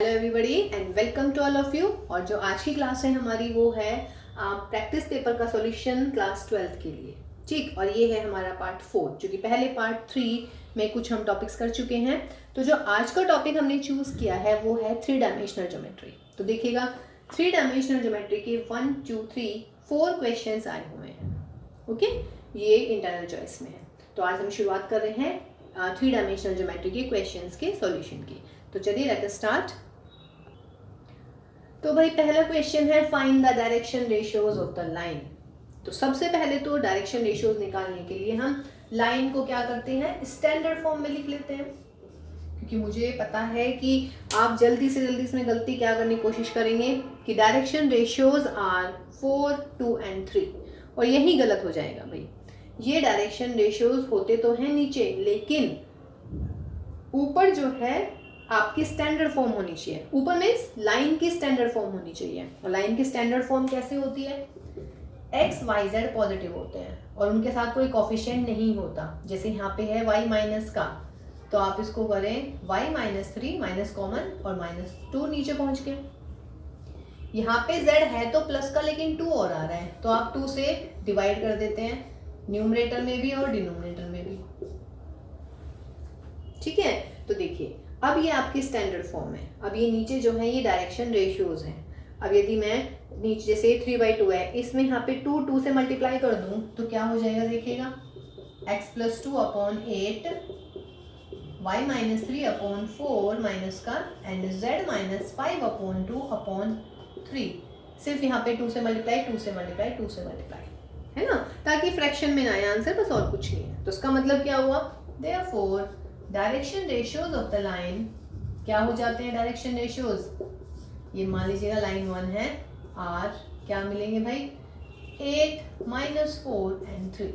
Hello everybody and welcome to all of you. और जो आज की क्लास है हमारी वो है प्रैक्टिस पेपर का सॉल्यूशन क्लास 12th के लिए। ठीक, और ये है हमारा पार्ट 4, जो कि पहले पार्ट 3 में कुछ हम टॉपिक्स कर चुके हैं। तो जो आज का टॉपिक हमने चूज किया है वो है 3 डायमेंशनल ज्योमेट्री। तो देखिएगा 3 डायमेंशनल ज्योमेट्री के 1 2 3 4 क्वेश्चंस आए हुए हैं। ओके, ये इंटरनल चॉइस में है। तो आज हम शुरुआत कर रहे हैं 3 डायमेंशनल ज्योमेट्री के क्वेश्चंस के सॉल्यूशन की। तो चलिए लेट अस स्टार्ट। तो भाई पहला क्वेश्चन है find the direction ratios of the line. तो सबसे पहले तो डायरेक्शन रेशियोज निकालने के लिए हम लाइन को क्या करते हैं, स्टैंडर्ड फॉर्म में लिख लेते हैं, क्योंकि मुझे पता है कि आप जल्दी से जल्दी इसमें गलती क्या करने की कोशिश करेंगे कि डायरेक्शन रेशियोज आर 4 2 and 3, और यही गलत हो जाएगा भाई। ये डायरेक्शन रेशियोज होते तो हैं नीचे, लेकिन ऊपर जो है आपकी स्टैंडर्ड फॉर्म होनी चाहिए। ऊपर मीन्स लाइन की स्टैंडर्ड फॉर्म होनी चाहिए। और लाइन की स्टैंडर्ड फॉर्म कैसे होती है, एक्स वाई जेड पॉजिटिव होते हैं और उनके साथ कोई कोफिशिएंट नहीं होता। जैसे यहाँ पे है y माइनस का, तो आप इसको करें y माइनस 3 माइनस कॉमन और -2 नीचे पहुंच के। यहाँ पे z है तो प्लस का, लेकिन 2 और आ रहा है तो आप 2 से डिवाइड कर देते हैं, न्यूमरेटर में भी और डिनोमिनेटर में भी। ठीक है, तो देखिए अब ये आपकी स्टैंडर्ड फॉर्म है। अब ये नीचे जो है ये डायरेक्शन रेशियोज हैं। अब यदि मैं नीचे जैसे 3/2 है, इसमें यहाँ पे 2 2 से मल्टीप्लाई कर दूं तो क्या हो जाएगा, देखिएगा x + 2/8 y - 3/4 माइनस का एंड z - 5/2/3। सिर्फ यहाँ पे 2 से मल्टीप्लाई 2 से मल्टीप्लाई 2 से मल्टीप्लाई है ना, ताकि फ्रैक्शन में ना आए आंसर, बस और कुछ नहीं है। तो इसका मतलब क्या हुआ, therefore direction ratios of the line क्या हो जाते हैं, डायरेक्शन रेशियोज, ये मान लीजिएगा लाइन 1 है, आर क्या मिलेंगे भाई 8 -4 and 3।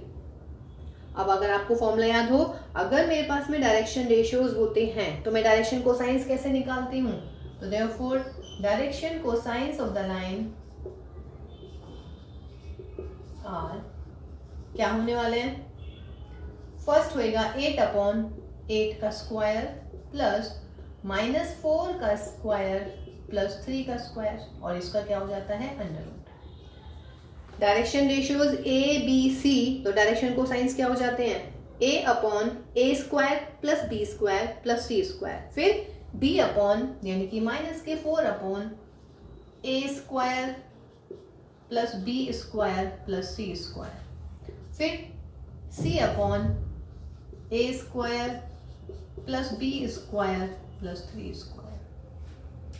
अब अगर आपको फॉर्मूला याद हो, अगर मेरे पास में डायरेक्शन रेशियोज होते हैं तो मैं डायरेक्शन कोसाइंस कैसे निकालती हूँ, तो therefore direction cosines of the line are क्या होने वाले हैं, फर्स्ट होएगा 8/8 का स्क्वायर प्लस -4 का स्क्वायर प्लस 3 का स्क्वायर, और इसका क्या हो जाता है under root. Direction ratios A B C, तो डायरेक्शन कोसाइंस क्या हो जाते हैं, a/a² plus b² plus c², फिर b अपॉन यानी कि -4/a² plus b² plus c², फिर c/a² plus b² plus 3²।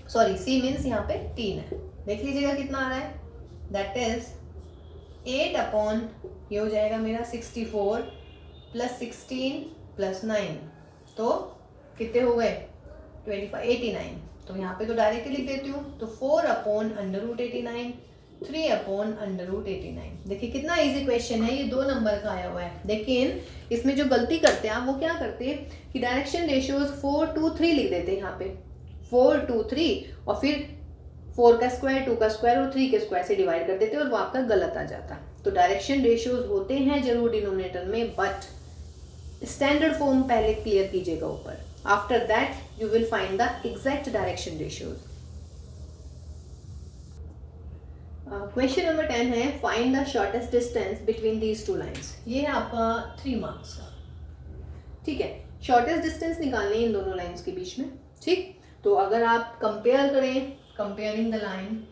Sorry, c means यहाँ पे 3 है, देख लीजिएगा कितना आ रहा है, दैट इज 8/, ये हो जाएगा मेरा 64 प्लस 16 प्लस 9, तो कितने हो गए 25 89। तो यहाँ पे तो डायरेक्टली लिख देती हूँ, तो 4/√89 3/√89। देखिए कितना इजी क्वेश्चन है, ये 2 नंबर का आया हुआ है। लेकिन इसमें जो गलती करते हैं आप, वो क्या करते हैं कि डायरेक्शन रेशियोज 4 2 3 लिख देते हैं यहाँ पे, 4 2 3 और फिर 4 का स्क्वायर 2 का स्क्वायर और 3 के स्क्वायर से डिवाइड कर देते हैं, और वो आपका गलत आ जाता। तो डायरेक्शन रेशियोज होते हैं जरूर डिनोमिनेटर में, बट स्टैंडर्ड फॉर्म पहले क्लियर कीजिएगा ऊपर, after that you will find the exact direction ratios. Question number 10 है find the shortest distance between these 2 lines. ये है आपका 3 मार्क्स का। ठीक है, शॉर्टेस्ट डिस्टेंस निकालनी है इन दोनों लाइन्स के बीच में। ठीक, तो अगर आप कंपेयर करें, comparing the line,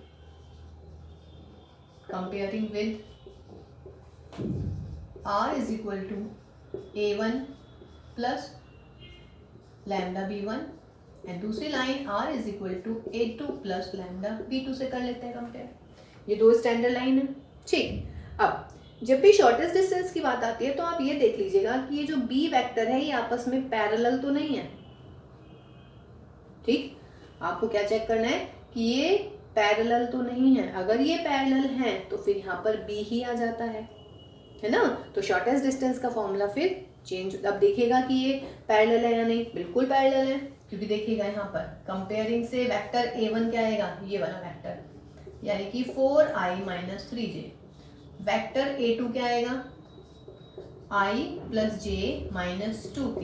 comparing with r is equal to a1 plus lambda b1 and दूसरी line r is equal to a2 plus lambda b2 से कर लेते हैं कंपेयर। ये 2 स्टैंडर्ड लाइन है। ठीक, अब जब भी शॉर्टेस्ट डिस्टेंस की बात आती है तो आप ये देख लीजिएगा कि ये जो b वेक्टर है ये आपस में पैरेलल तो नहीं है। ठीक, आपको क्या चेक करना है कि ये पैरेलल तो नहीं है। अगर ये पैरेलल है तो फिर यहाँ पर b ही आ जाता है ना। तो शॉर्टेस्ट डिस्टेंस का फॉर्मूला फिर चेंज, अब देखिएगा कि ये पैरेलल है या नहीं, बिल्कुल पैरेलल है, क्योंकि देखिएगा यहाँ पर कंपेयरिंग से वेक्टर a1 क्या आएगा, ये वाला वेक्टर, यानी कि 4i - 3j। वेक्टर a2 क्या आएगा, i + j - 2k।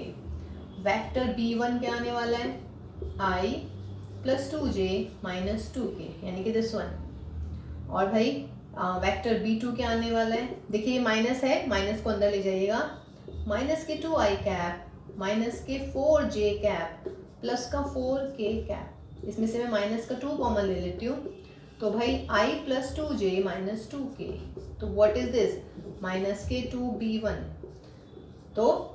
Vector b1 क्या आने वाला है, i plus 2j minus 2k, यानी कि दिस वन। और भाई वेक्टर b2 क्या आने वाला है, देखिए ये माइनस है, माइनस को अंदर ले जाइएगा, माइनस के 2i कैप माइनस के 4j कैप प्लस का 4k कैप, इसमें से मैं माइनस का 2 कॉमन ले लेती हूँ, तो भाई i plus 2j minus 2k, तो व्हाट इज दिस, माइनस के 2b1। तो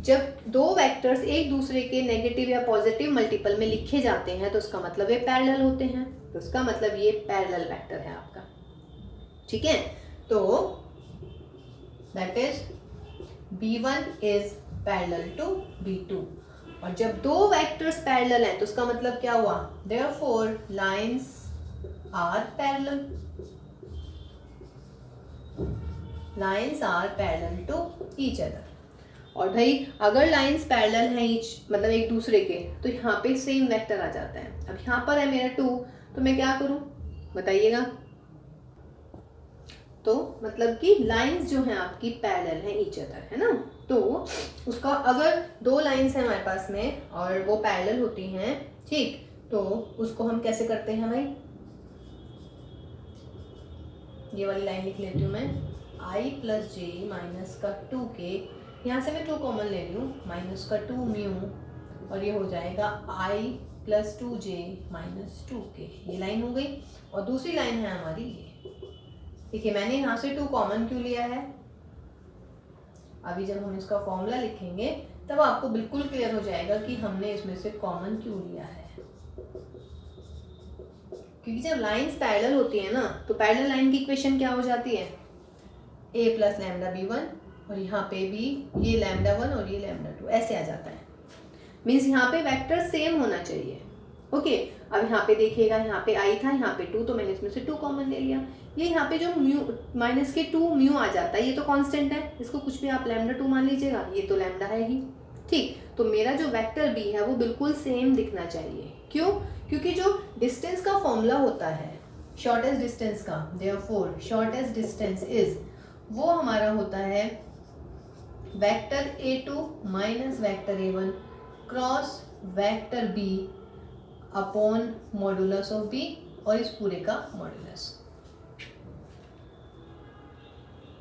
जब दो वेक्टर्स एक दूसरे के नेगेटिव या पॉजिटिव मल्टीपल में लिखे जाते हैं तो उसका मतलब ये पैरेलल होते हैं, तो उसका मतलब ये पैरेलल वेक्टर है आपका, ठीक है। तो that is b1 is parallel to b2, और जब दो वेक्टर्स पैरेलल हैं तो उसका मतलब क्या हुआ, therefore lines are parallel, lines are parallel to each other. और भाई अगर लाइंस पैरेलल हैं ईच मतलब एक दूसरे के, तो यहाँ पे सेम वेक्टर आ जाता है। अब यहाँ पर है मेरा 2, तो मैं क्या करूँ बताइएगा, तो मतलब कि लाइंस जो हैं आपकी पैरेलल हैं ईच अदर, है ना। तो उसका अगर दो लाइंस हैं हमारे पास में और वो पैरेलल होती हैं, ठीक, तो उसको हम कैसे करते हैं भाई, ये वाली लाइन लिख लेती हूँ मैं, i प्लस जे माइनस का 2k, यहाँ से मैं 2 कॉमन ले रही हूँ, माइनस का 2 म्यू, और ये हो जाएगा i plus 2j minus 2k, ये लाइन हो गई। और दूसरी लाइन है हमारी ये, देखिए मैंने यहाँ से 2 कॉमन क्यों लिया है, अभी जब हम इसका फॉर्मूला लिखेंगे तब आपको बिल्कुल क्लियर हो जाएगा कि हमने इसमें से कॉमन क्यों लिया है। क्योंकि जब लाइंस पैरेलल होती है ना, तो पैरेलल लाइन की इक्वेशन क्या हो जाती है, a प्लस लैम्डा b1, और यहाँ पे भी ये लैम्डा 1 और ये लैम्डा 2 ऐसे आ जाता है, मीन्स यहाँ पे वेक्टर सेम होना चाहिए। ओके, अब यहाँ पे देखिएगा, यहाँ पे i था, यहाँ पे 2, तो मैंने इसमें से 2 कॉमन ले लिया। ये यहाँ पे जो म्यू माइनस के 2 म्यू आ जाता है, ये तो कांस्टेंट है, इसको कुछ भी आप लैम्डा 2 मान लीजिएगा, ये तो लैम्डा है ही, ठीक। तो मेरा जो वेक्टर b है वो बिल्कुल सेम दिखना चाहिए। क्यों, क्योंकि जो डिस्टेंस का फॉर्मूला होता है शॉर्टेस्ट डिस्टेंस का, देयरफॉर शॉर्टेस्ट डिस्टेंस इज, वो हमारा होता है vector a2 minus vector a1 cross vector b upon modulus of b, और इस पूरे का मॉडुलस,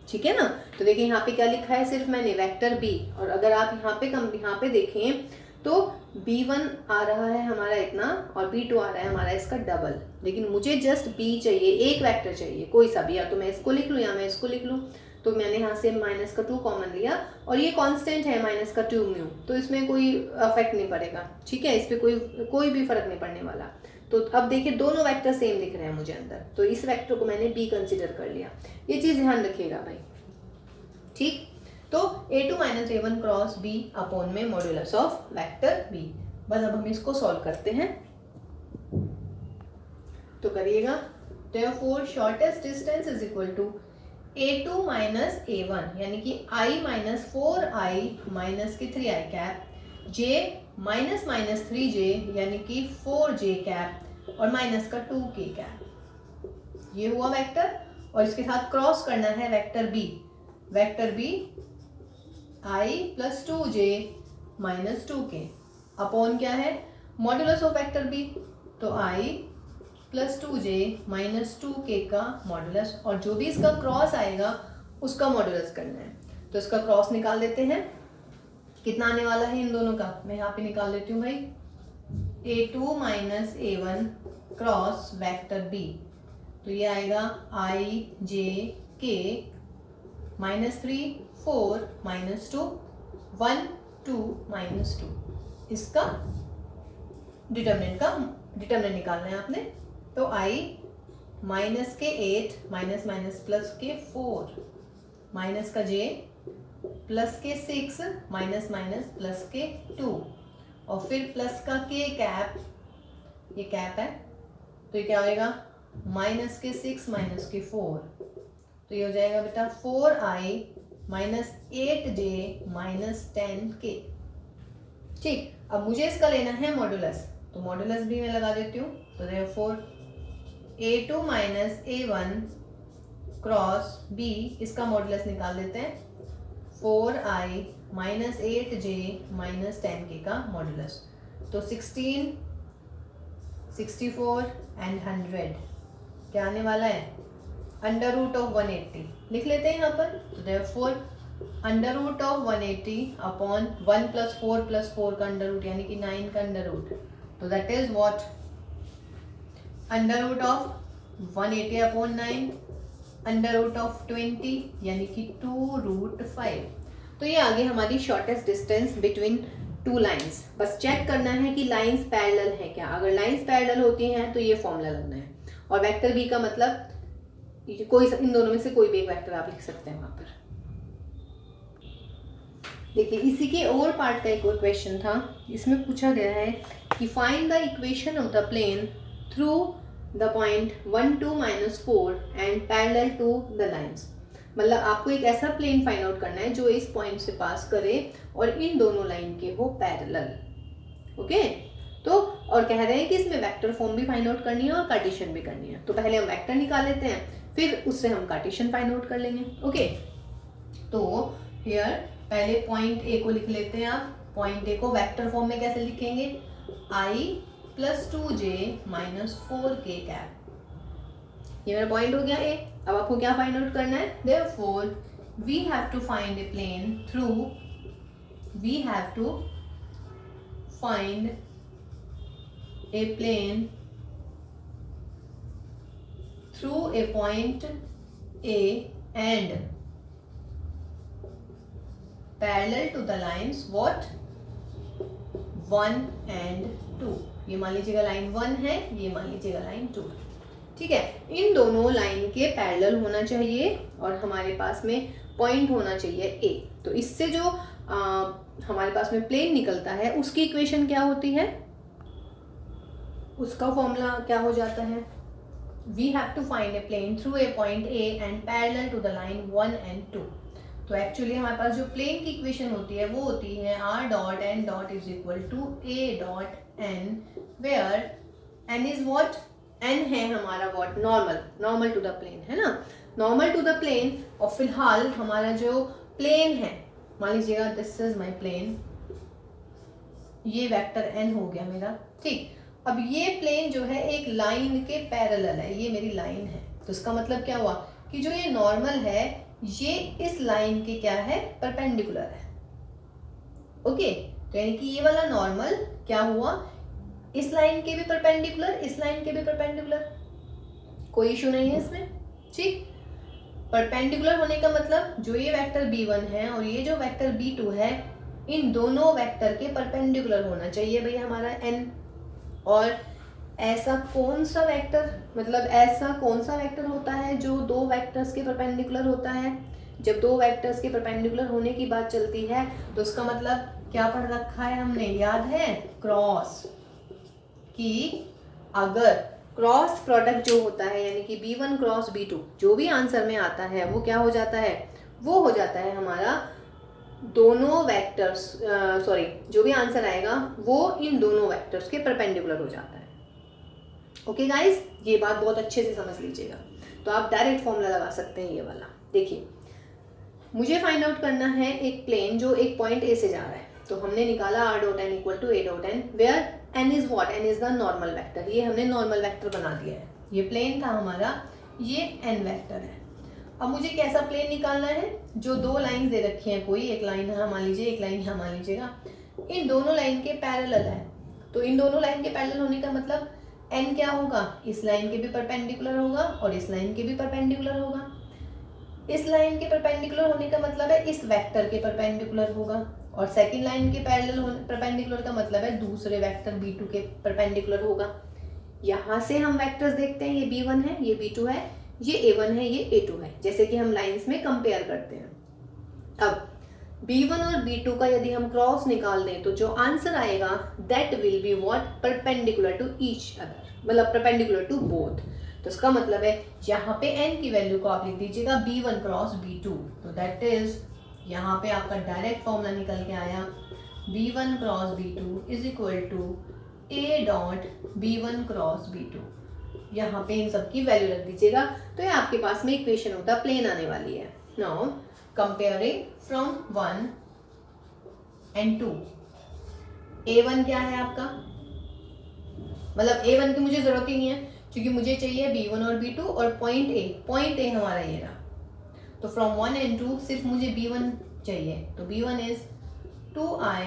ठीक है ना। तो देखिए यहाँ पे क्या लिखा है, सिर्फ मैंने वेक्टर b, और अगर आप यहाँ पे देखें तो b1 आ रहा है हमारा इतना और b2 आ रहा है हमारा इसका डबल, लेकिन मुझे जस्ट b चाहिए, एक वेक्टर चाहिए कोई सा भी, या तो मैं इसको लिख लूँ या मैं इसको लिख लूँ। तो मैंने यहाँ से माइनस का 2 कॉमन लिया, और ये कांस्टेंट है माइनस का 2 म्यू, तो इसमें कोई अफेक्ट नहीं पड़ेगा, ठीक है, इस पर कोई भी फर्क नहीं पड़ने वाला। तो अब देखिए दोनों वेक्टर सेम दिख रहे हैं मुझे अंदर, तो इस वेक्टर को मैंने b कंसिडर कर लिया, ये चीज़ ध्यान रखिएगा भाई, ठीक। तो a2 minus a1 cross b upon में मॉड्यूलस ऑफ वेक्टर b। बस अब हम इसको सॉल्व करते हैं, तो करिएगा, therefore shortest distance is equal to a2 minus a1, यानी कि i माइनस 4i माइनस के 3i cap, j minus minus 3j यानी कि 4j कैप, और माइनस का 2k कैप, ये हुआ वेक्टर। और इसके साथ क्रॉस करना है vector b, vector b i plus 2j minus 2k upon क्या है, मॉड्यूलस ऑफ वेक्टर b, तो i plus 2j minus 2k का मॉडुलस, और जो भी इसका क्रॉस आएगा उसका मॉडुलस करना है। तो इसका क्रॉस निकाल देते हैं, कितना आने वाला है इन दोनों का, मैं यहाँ पे निकाल लेती हूँ भाई, a2 minus a1 cross vector b, तो ये आएगा i j k minus 3 4 minus 2 1 2 minus 2, इसका डिटर्मिनेंट निकालना है आपने। तो i माइनस के 8 माइनस माइनस प्लस के 4 माइनस का j प्लस के 6 माइनस माइनस प्लस के 2, और फिर प्लस का k कैप, ये कैप है, तो ये क्या होएगा, माइनस के 6 माइनस के 4, तो ये हो जाएगा बेटा 4i minus 8j minus 10k, ठीक। अब मुझे इसका लेना है मॉडुलस, तो मॉडुलस भी मैं लगा देती हूँ, तो therefore a2 minus a1 cross b, इसका मॉडुलस निकाल देते हैं, 4i minus 8j minus 10k का मॉडुलस, तो 16 64 एंड 100 क्या आने वाला है, अंडर रूट ऑफ 180 लिख लेते हैं यहाँ पर। तो therefore under root of 180 upon 1 + 4 + 4 का अंडर रूट यानी कि 9 का अंडर रूट, तो that is what, under root of 180 upon 9 under root of 20 यानी कि 2√5। तो ये आगे हमारी shortest distance between two lines. बस चेक करना है कि लाइंस पैरेलल है क्या, अगर लाइंस पैरेलल होती हैं तो ये फॉर्मूला लगना है। और वेक्टर बी का मतलब कोई इन दोनों में से कोई भी एक वेक्टर आप लिख सकते हैं वहां पर। देखिए इसी के और पार्ट का एक और क्वेश्चन था, इसमें पूछा गया है कि find the equation of the plane through the point 1, 2, -4 and parallel to the lines. मतलब आपको एक ऐसा प्लेन फाइंड आउट करना है जो इस पॉइंट से पास करे और इन दोनों लाइन के हो पैरेलल। ओके, तो और कह रहे हैं कि इसमें वेक्टर फॉर्म भी फाइंड आउट करनी है और कार्टेशियन भी करनी है। तो पहले हम वेक्टर निकाल लेते हैं, फिर उससे हम कार्टेशियन फाइंड आउट कर लेंगे। ओके, तो हियर पहले पॉइंट ए को लिख लेते हैं आप। पॉइंट ए को वेक्टर फॉर्म में कैसे लिखेंगे, I + 2j - 4k कैप। ये मेरा पॉइंट हो गया ए। अब आपको क्या फाइंड आउट करना है, therefore we have to find a plane through, we have to find a plane through a point A and parallel to the lines what, 1 and 2। ये मान लीजिएगा लाइन 1 है, ये मान लीजिएगा लाइन 2। ठीक है, इन दोनों लाइन के पैरेलल होना चाहिए और हमारे पास में पॉइंट होना चाहिए ए। तो इससे जो हमारे पास में प्लेन निकलता है उसकी इक्वेशन क्या होती है, उसका फॉर्मूला क्या हो जाता है, we have to find a plane through a point A and parallel to the line 1 and 2। तो एक्चुअली हमारे पास जो प्लेन की इक्वेशन होती है वो होती है r.n. = a.n where n is what, n है हमारा what, normal to the plane है ना, नॉर्मल टू द प्लेन। और फिलहाल हमारा जो प्लेन है, मान लीजिएगा दिस इज माय प्लेन, ये वेक्टर n हो गया मेरा। ठीक, अब ये प्लेन जो है एक लाइन के पैरेलल है, ये मेरी लाइन है। तो इसका मतलब क्या हुआ कि जो ये नॉर्मल है ये इस लाइन के क्या है, परपेंडिकुलर है। ओके, तो यानी कि ये वाला नॉर्मल क्या हुआ, इस लाइन के भी परपेंडिकुलर, इस लाइन के भी परपेंडिकुलर, कोई इशू नहीं है इसमें। ठीक, परपेंडिकुलर होने का मतलब जो ये वेक्टर b1 है और ये जो वेक्टर b2 है, इन दोनों वेक्टर के परपेंडिकुलर होना चाहिए भाई हमारा n। और ऐसा कौन सा वेक्टर, मतलब ऐसा कौन सा वेक्टर होता है जो दो वेक्टर्स के परपेंडिकुलर होता है। जब दो वेक्टर्स के परपेंडिकुलर होने की बात चलती है तो उसका मतलब क्या पढ़ रखा है हमने, याद है, क्रॉस, कि अगर क्रॉस प्रोडक्ट जो होता है यानी कि b1 क्रॉस b2 जो भी आंसर में आता है वो क्या हो जाता है, वो हो जाता है हमारा दोनों वेक्टर्स, सॉरी जो भी आंसर आएगा वो इन दोनों वेक्टर्स के परपेंडिकुलर हो जाता है। ओके गाइज, ये बात बहुत अच्छे से समझ लीजिएगा। तो आप डायरेक्ट फॉर्मूला लगा सकते हैं ये वाला। देखिए मुझे फाइंड आउट करना है एक प्लेन जो एक पॉइंट ए से जा रहा है। तो हमने निकाला r.n = a.n where n is what, n is the normal vector. ये हमने नॉर्मल वेक्टर बना दिया है, ये प्लेन था हमारा, ये n वेक्टर है। अब मुझे कैसा प्लेन निकालना है, जो दो लाइन दे रखी हैं, कोई एक लाइन यहाँ मान लीजिए, एक लाइन यहाँ मान लीजिएगा, इन दोनों लाइन के पैरेलल है। तो इन दोनों लाइन के पैरेलल होने का मतलब n क्या होगा, इस लाइन के भी परपेंडिकुलर होगा और इस लाइन के भी परपेंडिकुलर होगा। इस लाइन के परपेंडिकुलर होने का मतलब है इस वेक्टर के परपेंडिकुलर होगा, और सेकंड लाइन के पैरेलल होने परपेंडिकुलर का मतलब है दूसरे वेक्टर b2 के परपेंडिकुलर होगा। यहाँ से हम वेक्टर्स देखते हैं, ये b1 है, ये b2 है, ये a1 है, ये a2 है, जैसे कि हम लाइंस में कंपेयर करते हैं। अब b1 और b2 का यदि हम क्रॉस निकाल दें तो जो आंसर आएगा that will be what, perpendicular to each other, मतलब परपेंडिकुलर टू बोथ। तो इसका मतलब है यहाँ पे n की वैल्यू को आप लिख दीजिएगा b1 क्रॉस b2। तो दैट इज यहाँ पे आपका डायरेक्ट फॉर्मूला निकल के आया b1 cross b2 is equal to a.b1 cross b2। यहाँ पे इन सब की वैल्यू रख दीजिएगा। तो ये आपके पास में इक्वेशन होता प्लेन आने वाली है। Now comparing from 1 and 2, a1 क्या है आपका, मतलब A1 की मुझे ज़रूरत ही नहीं है क्योंकि मुझे चाहिए B1 और B2 और पॉइंट A हमारा ये रहा। तो फ्रॉम 1 and 2 सिर्फ मुझे B1 चाहिए, तो B1 is 2i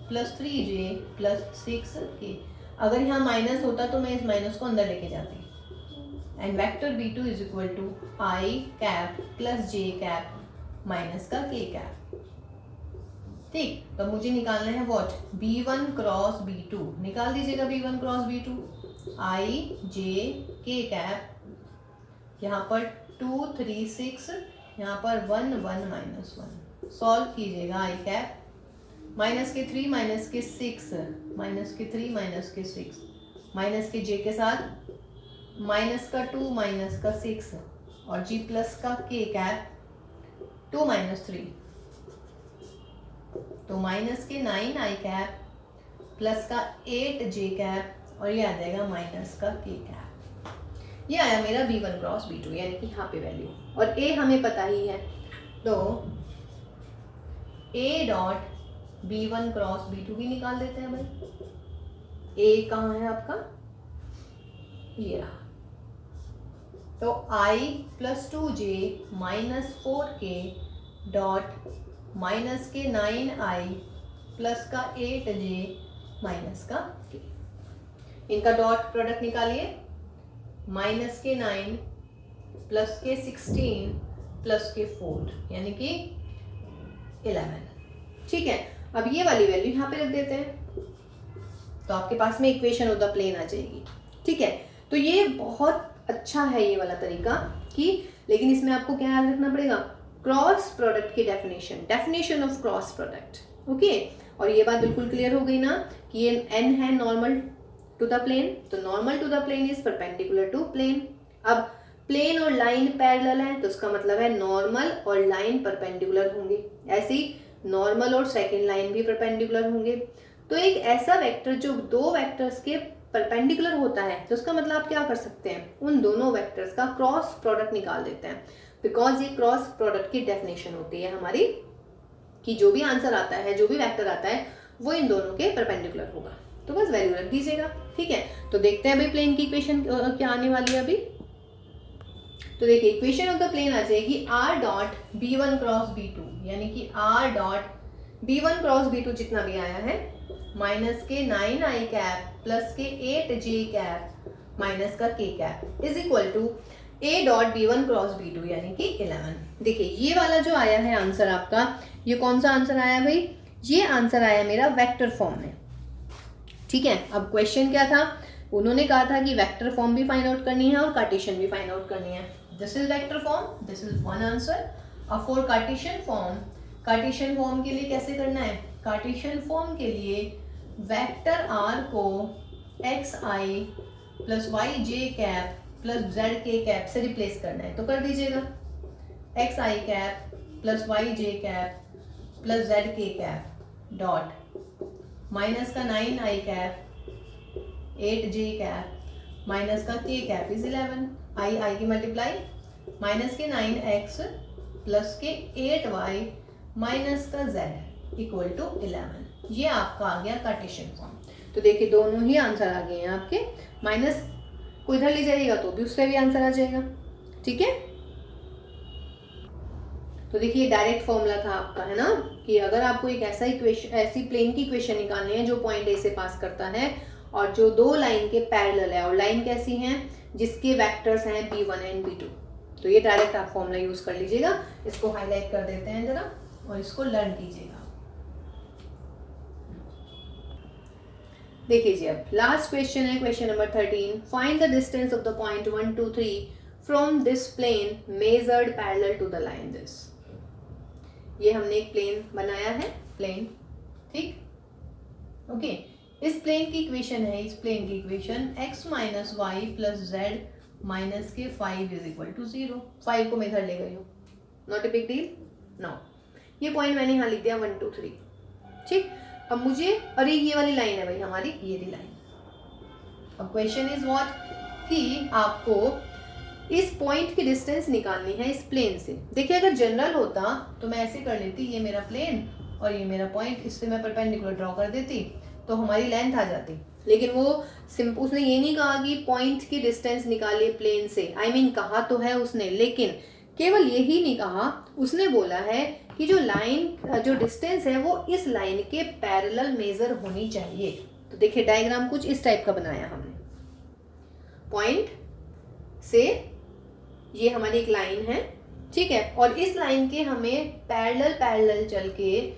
+ 3j + 6k। अगर यहाँ माइनस होता तो मैं इस माइनस को अंदर लेके जाती। And vector B2 is equal to i cap + j cap minus का k कैप। ठीक, तो मुझे निकालना है व्हाट, B1 क्रॉस B2। निकाल दीजिएगा B1 cross B2, i j k cap, यहाँ पर 2 3 6, यहाँ पर 1 1 -1। सॉल्व कीजिएगा i कैप, माइनस के 3 माइनस के 6, माइनस के 3 माइनस के 6, माइनस के j के साथ माइनस का 2 माइनस का 6 और g प्लस का k कैप 2 - 3, तो माइनस के 9 i कैप प्लस का 8 j कैप और ये आ जाएगा माइनस का k कैप। ये आया मेरा B1 क्रॉस B2 यानी कि यहाँ पे वैल्यू, और A हमें पता ही है, तो A dot B1 cross B2 भी निकाल देते हैं भाई। A कहाँ है आपका, ये रहा। तो I + 2j - 4k dot minus के 9i प्लस का 8j माइनस का k। इनका डॉट प्रोडक्ट निकालिए, माइनस के 9 प्लस के 16 प्लस के 4 यानी कि 11। ठीक है, अब ये वाली वैल्यू यहाँ पे रख देते हैं, तो आपके पास में इक्वेशन ऑफ द प्लेन आ जाएगी। ठीक है, तो ये बहुत अच्छा है ये वाला तरीका कि, लेकिन इसमें आपको क्या याद रखना पड़ेगा, क्रॉस प्रोडक्ट की definition of cross product. Okay, और ये बात बिल्कुल क्लियर हो गई ना कि ये n है नॉर्मल टू द प्लेन, तो normal to the plane is perpendicular to plane. अब प्लेन और लाइन पैरेलल है तो उसका मतलब है नॉर्मल और लाइन परपेंडिकुलर होंगे, ऐसे ही नॉर्मल और सेकेंड लाइन भी परपेंडिकुलर होंगे। तो एक ऐसा वेक्टर जो दो वेक्टर्स के परपेंडिकुलर होता है, तो उसका मतलब आप क्या कर सकते हैं, उन दोनों वेक्टर्स का क्रॉस प्रोडक्ट निकाल देते हैं, बिकॉज ये क्रॉस प्रोडक्ट की डेफिनेशन होती है हमारी कि जो भी आंसर आता है, जो भी वेक्टर आता है वो इन दोनों के परपेंडिकुलर होगा। तो बस वैल्यू रख दीजिएगा। ठीक है, तो देखते हैं भाई प्लेन की इक्वेशन क्या आने वाली है अभी। तो देखिए इक्वेशन ऑफ द प्लेन आ जाएगी r dot B1 cross B2, यानी कि r dot B1 cross B2 जितना भी आया है माइनस के 9i कैप प्लस के 8j कैप माइनस का k cap is equal to a dot B1 cross B2 यानी कि 11। देखिए ये वाला जो आया है आंसर आपका, ये कौन सा आंसर आया भाई, ये आंसर आया मेरा वेक्टर फॉर्म में। ठीक है, अब क्वेश्चन क्या था, उन्होंने कहा था कि वेक्टर फॉर्म भी फाइंड आउट करनी है और कार्टेशियन भी फाइंड आउट करनी है। This is vector form, this is one answer. अब फॉर कार्टेशियन फॉर्म के लिए कैसे करना है, कार्टेशियन फॉर्म के लिए वेक्टर r को xi plus yj cap plus zk cap से रिप्लेस करना है, तो कर दीजिएगा xi cap plus yj cap plus zk cap dot minus का 9i cap 8j cap minus का k कैप इज 11, i की मल्टीप्लाई माइनस के 9x प्लस के 8y माइनस का z इक्वल टू 11। ये आपका आ गया कार्टेशियन फॉर्म। तो देखिए दोनों ही आंसर आ गए हैं आपके, माइनस को इधर ले जाइएगा तो भी उसका भी आंसर आ जाएगा। ठीक है, तो देखिए डायरेक्ट फॉर्मूला था आपका, है ना, कि अगर आपको एक ऐसा इक्वेशन, ऐसी प्लेन की इक्वेशन निकालनी है जो पॉइंट ए से पास करता है और जो दो लाइन के पैरेलल है, और लाइन कैसी है, जिसके वेक्टर्स हैं B1 एंड B2, तो ये डायरेक्ट आप फॉर्मूला यूज कर लीजिएगा। इसको हाईलाइट कर देते हैं जरा और इसको लर्न कीजिएगा। देखिए जी, अब लास्ट क्वेश्चन है, question number 13। Find the distance of the point 1 2 3 from this plane measured parallel to the line this. ये हमने एक प्लेन बनाया है, प्लेन, ठीक, ओके। इस प्लेन की इक्वेशन है, इस प्लेन की equation x minus y plus z minus के 5 इज इक्वल टू 0। 5 को मैं इधर ले गई हूँ, not a big deal, no. ये पॉइंट मैंने यहाँ लिख दिया 1 2 3, ठीक। अब मुझे, अरे ये वाली लाइन है भाई हमारी, ये वाली लाइन। अब क्वेश्चन इज व्हाट, कि आपको इस पॉइंट की डिस्टेंस निकालनी है इस प्लेन से। देखिए अगर जनरल होता तो मैं ऐसे कर लेती, ये मेरा प्लेन और ये मेरा पॉइंट, इससे मैं परपेंडिकुलर ड्रॉ कर देती तो हमारी लेंथ आ जाती। लेकिन वो उसने ये नहीं कहा कि पॉइंट की डिस्टेंस निकालिए प्लेन से, I mean कहा तो है उसने, लेकिन केवल यही नहीं कहा, उसने बोला है कि जो लाइन जो डिस्टेंस है वो इस लाइन के पैरेलल मेजर होनी चाहिए। तो देखिए डायग्राम कुछ इस टाइप का बनाया हमने, पॉइंट से ये हमारी एक लाइन है, ठीक है, और इस लाइन के हमें पैरेलल चल के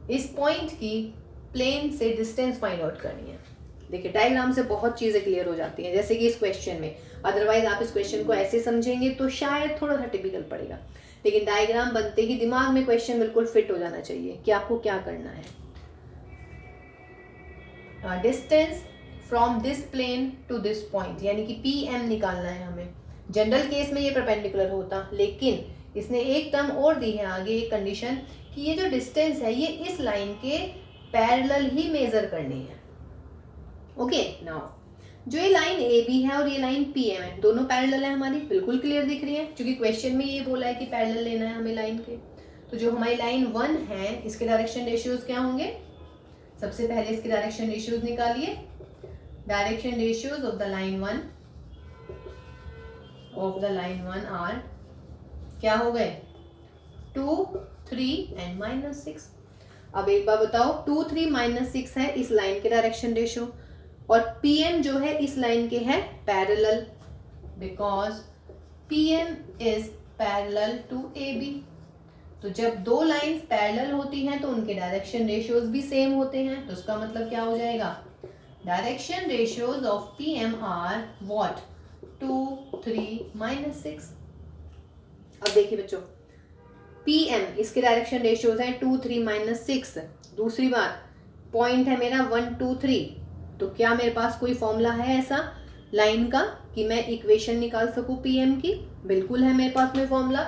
इस पॉइंट की प्लेन से डिस्टेंस फाइंड आउट करनी है। देखिए डायग्राम से बहुत चीज़ें क्लियर हो जाती हैं, जैसे कि इस क्वेश्चन में। अदरवाइज आप इस क्वेश्चन को ऐसे समझेंगे तो शायद थोड़ा सा टिपिकल पड़ेगा, लेकिन डायग्राम बनते ही दिमाग में क्वेश्चन बिल्कुल फिट हो जाना चाहिए कि आपको क्या करना है। Distance from this plane to this point, यानी कि PM निकालना है हमें। जनरल केस में ये परपेंडिकुलर होता, लेकिन इसने एक टर्म और दी है आगे, एक कंडीशन, कि ये जो डिस्टेंस है ये इस लाइन के पैरेलल ही मेजर करनी है। ओके, नाउ जो ये लाइन AB है और ये लाइन PM है, दोनों पैरेलल है हमारी, बिल्कुल क्लियर दिख रही है, क्योंकि क्वेश्चन में ये बोला है कि पैरेलल लेना है हमें लाइन के। तो जो हमारी लाइन 1 है इसके डायरेक्शन रेशियोज क्या होंगे? सबसे पहले इसके डायरेक्शन रेशियोज निकालिए। Direction ratios of the line 1 are क्या हो गए? 2, 3 एंड -6। अब एक बार बताओ, 2, 3, -6 है इस लाइन के डायरेक्शन रेशियो, और PM जो है इस लाइन के है parallel, because PM is parallel to AB। तो जब दो लाइंस पैरेलल होती हैं तो उनके डायरेक्शन रेशियोज भी सेम होते हैं, तो उसका मतलब क्या हो जाएगा? Direction ratios of PM are what? 2, 3, -6। अब देखिए बच्चों, PM इसके डायरेक्शन रेशियोज हैं 2, 3, -6। दूसरी बात, पॉइंट है मेरा 1, 2, 3। तो क्या मेरे पास कोई फॉर्मूला है ऐसा लाइन का कि मैं इक्वेशन निकाल सकूं PM की? बिल्कुल है मेरे पास में formula.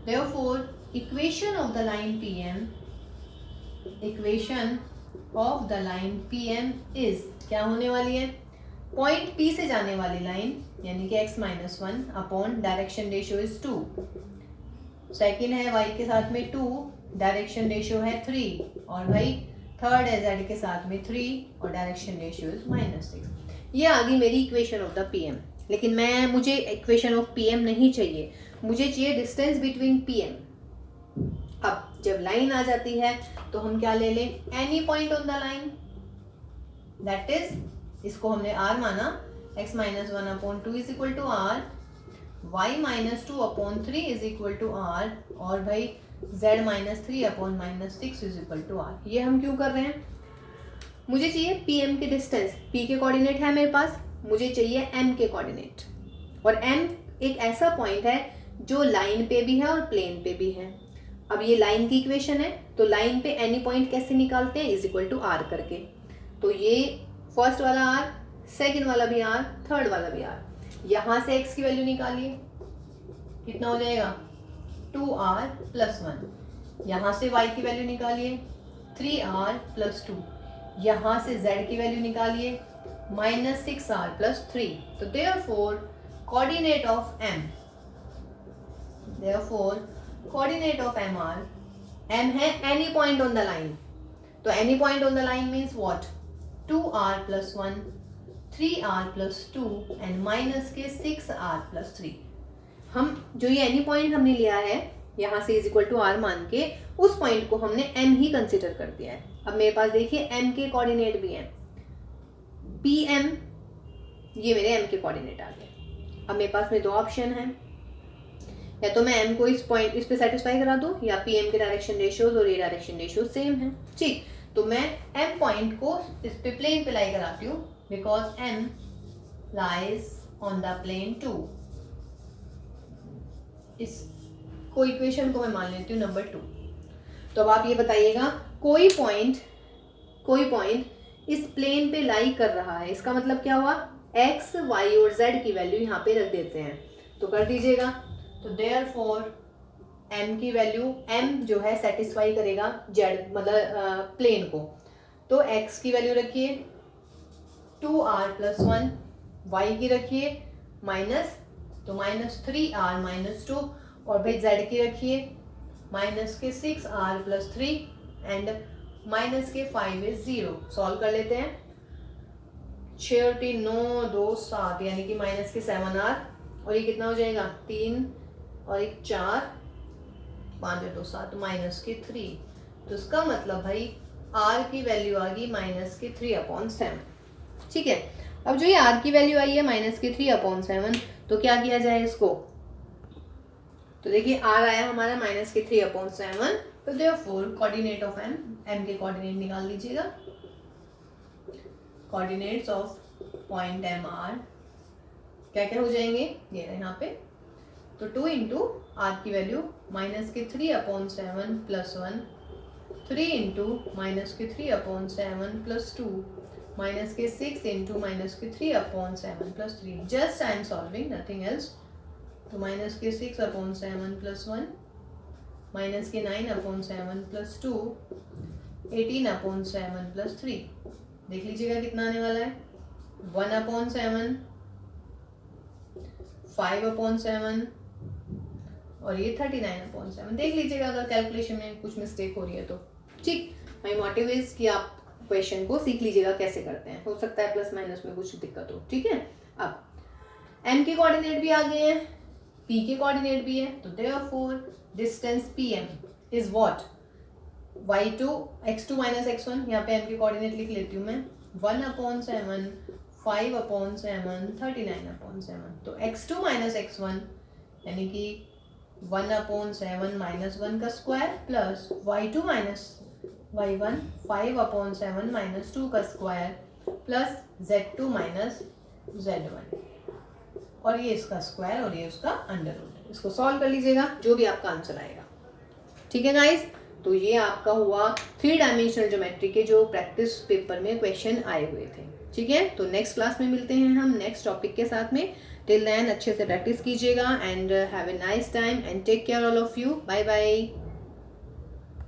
Therefore equation of the line PM is क्या होने वाली है? पॉइंट P से जाने वाली लाइन यानी कि x-1 upon direction ratio is 2। Second है y के साथ में 2, डायरेक्शन रेशियो है 3, और भाई थर्ड है z के साथ में 3 और डायरेक्शन रेशियो इज -6। ये आ गई मेरी इक्वेशन ऑफ द PM। लेकिन मुझे इक्वेशन ऑफ PM नहीं चाहिए, मुझे चाहिए डिस्टेंस बिटवीन PM। अब जब लाइन आ जाती है तो हम क्या ले लें? Any point on the line, that is, इसको हमने R माना, x-1 अपॉन 2 is equal to R, y-2 अपॉन 3 इज इक्वल टू R, और भाई z-3 अपॉन -6 इज इक्वल टू R। ये हम क्यों कर रहे हैं? मुझे चाहिए PM के डिस्टेंस, P के कोऑर्डिनेट है मेरे पास, मुझे चाहिए M के कोऑर्डिनेट, और M एक ऐसा पॉइंट है जो लाइन पे भी है और प्लेन पे भी है। अब ये लाइन की इक्वेशन है, तो लाइन पे एनी पॉइंट कैसे निकालते हैं? इज इक्वल टू R करके। तो ये फर्स्ट वाला R, सेकेंड वाला भी R, थर्ड वाला भी R। यहाँ से x की वैल्यू निकालिए, कितना हो जाएगा? 2R + 1। यहाँ से y की वैल्यू निकालिए, 3R + 2। यहाँ से z की वैल्यू निकालिए, -6R + 3। तो therefore coordinate of M are, M है any point on the line. तो any point on the line means what? 2R + 1, 3R + 2 and minus के 6R + 3। हम जो ये एनी पॉइंट हमने लिया है यहाँ से इज इक्वल टू R मान के, उस पॉइंट को हमने M ही कंसिडर कर दिया है। अब मेरे पास देखिए M के कोऑर्डिनेट भी हैं, PM, ये मेरे M के कोऑर्डिनेट आ गए। अब मेरे पास में दो ऑप्शन हैं, या तो मैं M को इस पे सेटिस्फाई करा दूं, या PM के डायरेक्शन रेशियोज और ये डायरेक्शन रेशियो सेम है। ठीक, तो मैं M पॉइंट को इस पे प्लेन पे लाई कराती हूँ, because M lies on the plane 2। इस कोई इक्वेशन को मैं मान लेती हूँ नंबर 2। तो अब आप ये बताइएगा, कोई पॉइंट इस प्लेन पे लाई कर रहा है, इसका मतलब क्या हुआ? x, y और z की वैल्यू यहाँ पे रख देते हैं, तो कर दीजिएगा। तो देयरफॉर m की वैल्यू, m जो है सेटिस्फाई करेगा z मतलब प्लेन को, तो x की वैल्यू रखिए 2R + 1, y की रखिए माइनस, तो -3R - 2, और भाई z की रखिए -6R + 3 एंड -5 इज 0। सॉल्व कर लेते हैं। 6 और 3 9 2 7 यानी कि माइनस के 7R और ये कितना हो जाएगा 3 और 1 4 5 और 2 7 माइनस के 3। तो इसका मतलब भाई R की वैल्यू आ गई माइनस के 3/7। ठीक है, अब जो ये R की वैल्यू आई है माइनस के 3/7 तो क्या किया जाए इसको, तो देखिए R आया हमारा माइनस के 3/7 तो देयरफॉर कोऑर्डिनेट ऑफ m के कोऑर्डिनेट निकाल लीजिएगा। कोऑर्डिनेट्स ऑफ पॉइंट MR क्या क्या हो जाएंगे, ये यहाँ पे, तो 2 इंटू R की वैल्यू माइनस के 3/7 प्लस 1, 3 इंटू माइनस के 3/7 प्लस 2, माइनस के 6 इंटू माइनस के 3/7 plus 3। Just I am solving, nothing else. तो माइनस के 6/7 प्लस 1, माइनस के 9/7 प्लस 2, 18/7 प्लस 3। देख लीजिएगा कितना आने वाला है, 1/7, 5/7 और ये 39/7। देख लीजिएगा अगर कैलकुलेशन में कुछ मिस्टेक हो रही है तो। ठीक, माई मोटिव इज कि आप क्वेश्चन को सीख लीजिएगा कैसे करते हैं, हो सकता है प्लस माइनस में कुछ दिक्कत हो। ठीक है, अब m के कोऑर्डिनेट भी आ गए हैं, p के कोऑर्डिनेट भी है, तो therefore distance pm is what, y2 x2 minus x1, यहाँ पे m के कोऑर्डिनेट लिख लेती हूँ मैं, 1/7 5/7 39/7। तो x2 माइनस x1 यानी कि 1/7 माइनस 1 का square plus y2 minus y1 5/7 minus 2 का square plus z2 minus z1 और ये इसका स्क्वायर और ये उसका अंडर रूट। इसको सॉल्व कर लीजिएगा, जो भी आपका आंसर आएगा। ठीक है गाइस, तो ये आपका हुआ 3 डायमेंशनल ज्योमेट्री के जो प्रैक्टिस पेपर में क्वेश्चन आए हुए थे। ठीक है, तो नेक्स्ट क्लास में मिलते हैं हम नेक्स्ट टॉपिक के साथ में। टिल देन अच्छे से प्रैक्टिस कीजिएगा and have a nice time and take care all of you. Bye bye.